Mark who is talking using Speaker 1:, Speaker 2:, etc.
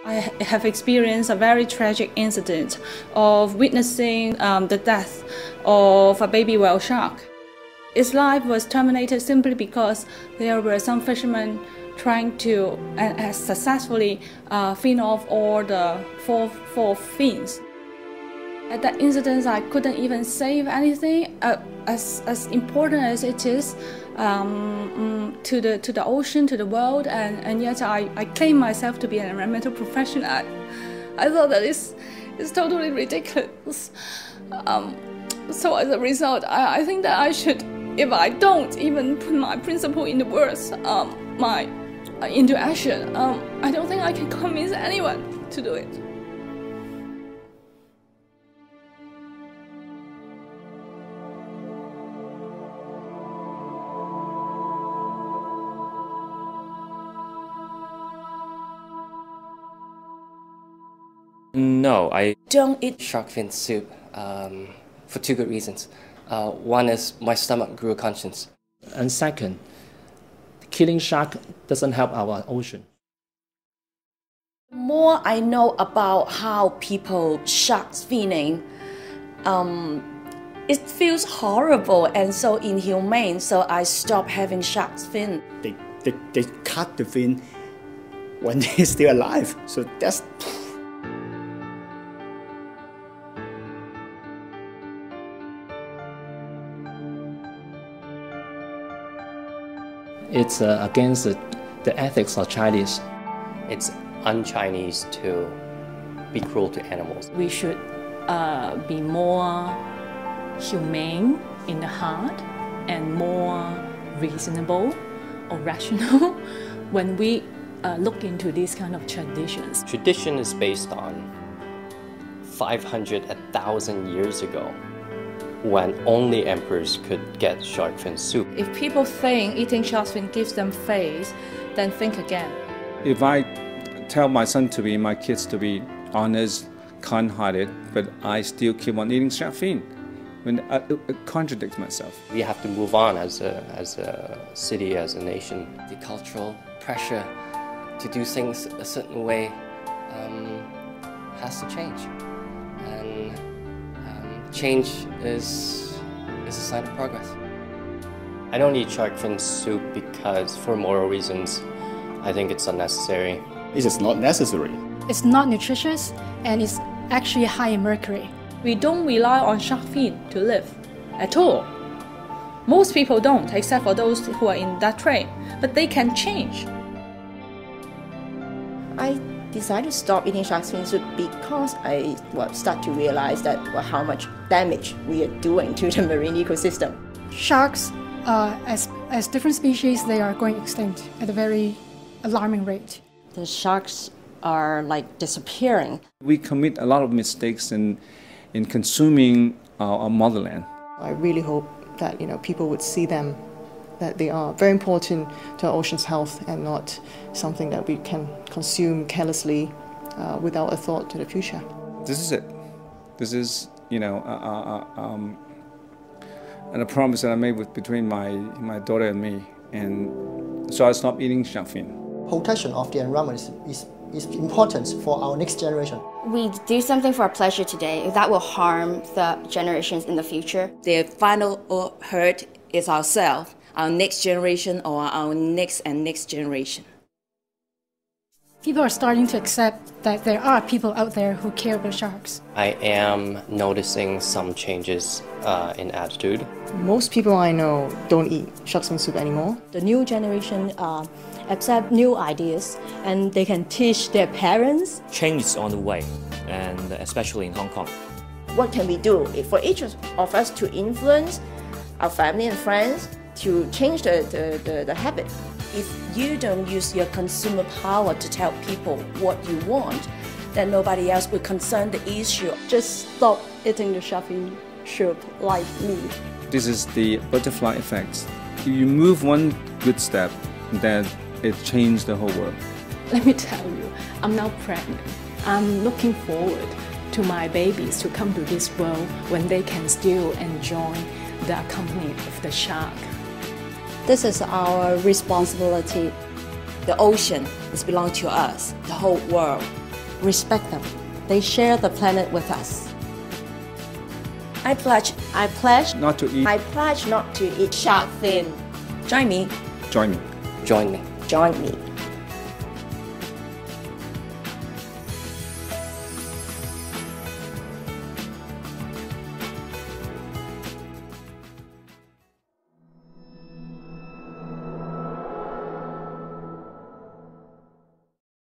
Speaker 1: I have experienced a very tragic incident of witnessing the death of a baby whale shark. Its life was terminated simply because there were some fishermen trying to and successfully fin off all the four fins. At that incident, I couldn't even save anything. As important as it is to the ocean, to the world, and yet I claim myself to be an environmental professional. I thought that it's totally ridiculous. So as a result, I think that I should, if I don't even put my principle into words, into action, I don't think I can convince anyone to do it.
Speaker 2: No, I don't eat shark fin soup for two good reasons. One is my stomach grew a conscience.
Speaker 3: And second, killing shark doesn't help our ocean.
Speaker 4: The more I know about how people shark finning, it feels horrible and so inhumane, so I stopped having shark fin.
Speaker 5: They cut the fin when they're still alive, so that's...
Speaker 3: It's against the ethics of Chinese.
Speaker 2: It's un-Chinese to be cruel to animals.
Speaker 6: We should be more humane in the heart and more reasonable or rational when we look into these kind of traditions.
Speaker 2: Tradition is based on 500, 1,000 years ago, when only emperors could get shark fin soup.
Speaker 1: If people think eating shark fin gives them faith, then think again.
Speaker 7: If I tell my kids to be honest, kind-hearted, but I still keep on eating shark fin, it contradicts myself.
Speaker 2: We have to move on as a city, as a nation. The cultural pressure to do things a certain way has to change. And change is a sign of progress. I don't eat shark fin soup because, for moral reasons, I think it's unnecessary.
Speaker 5: It's just not necessary.
Speaker 8: It's not nutritious and it's actually high in mercury.
Speaker 1: We don't rely on shark fin to live at all. Most people don't, except for those who are in that trade, but they can change.
Speaker 4: I decided to stop eating shark fin soup because I start to realize that how much damage we are doing to the marine ecosystem.
Speaker 8: Sharks, as different species, they are going extinct at a very alarming rate.
Speaker 9: The sharks are like disappearing.
Speaker 7: We commit a lot of mistakes in consuming our motherland.
Speaker 10: I really hope that people would see them, that they are very important to our ocean's health and not something that we can consume carelessly without a thought to the future.
Speaker 7: This is it. This is, and a promise that I made between my daughter and me, and so I stopped eating shark fin.
Speaker 11: Protection of the environment is important for our next generation.
Speaker 12: We do something for our pleasure today that will harm the generations in the future.
Speaker 13: The final hurt is ourselves, our next generation or our next and next generation.
Speaker 8: People are starting to accept that there are people out there who care about sharks.
Speaker 2: I am noticing some changes in attitude.
Speaker 10: Most people I know don't eat shark fin soup anymore.
Speaker 14: The new generation accept new ideas and they can teach their parents.
Speaker 15: Change is on the way, and especially in Hong Kong.
Speaker 4: What can we do for each of us to influence our family and friends to change the habit?
Speaker 13: If you don't use your consumer power to tell people what you want, then nobody else will concern the issue.
Speaker 14: Just stop eating the shark fin soup like me.
Speaker 7: This is the butterfly effect. If you move one good step, then it changed the whole world.
Speaker 6: Let me tell you, I'm now pregnant. I'm looking forward to my babies to come to this world when they can still enjoy the company of the shark.
Speaker 14: This is our responsibility.
Speaker 13: The ocean belongs to us, the whole world.
Speaker 9: respect them. They share the planet with us.
Speaker 13: I pledge.
Speaker 9: I pledge
Speaker 7: not to eat.
Speaker 4: I pledge not to eat shark fin.
Speaker 13: Join me.
Speaker 7: Join me.
Speaker 2: Join me.
Speaker 4: Join me.